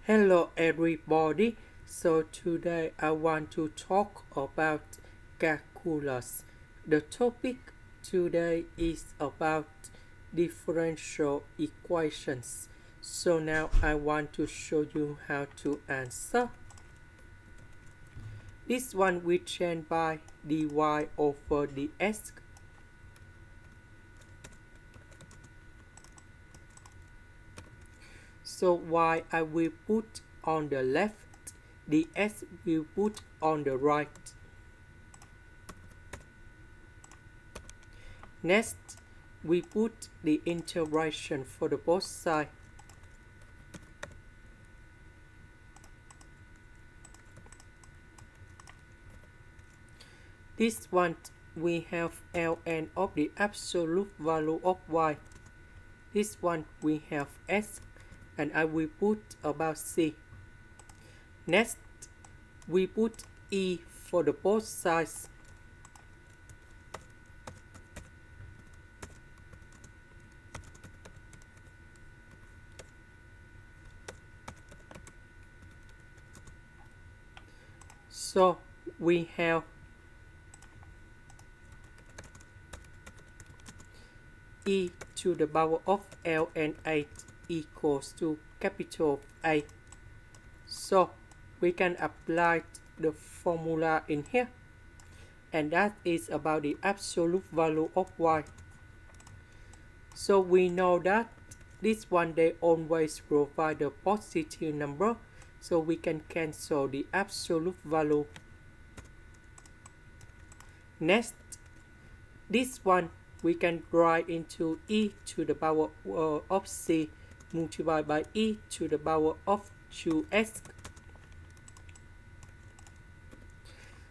Hello everybody. So today I want to talk about calculus. The topic today is about differential equations. So now I want to show you how to answer. This one we change by dy over dx. So y I will put on the left, ds will put on the right. Next, we put the integration for the both sides. This one we have ln of the absolute value of y. This one we have s, and I will put about c. Next, we put e for the both sides. So we have e to the power of ln 8 equals to capital A. So we can apply the formula in here, and that is about the absolute value of y. So we know that this one they always provide a positive number, so we can cancel the absolute value. Next, this one we can write into e to the power of c multiplied by e to the power of 2s.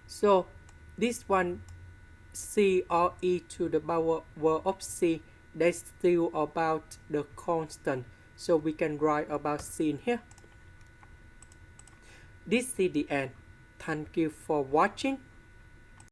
So this one c or e to the power of c, they still about the constant, so we can write about c in here. This is the end. Thank you for watching.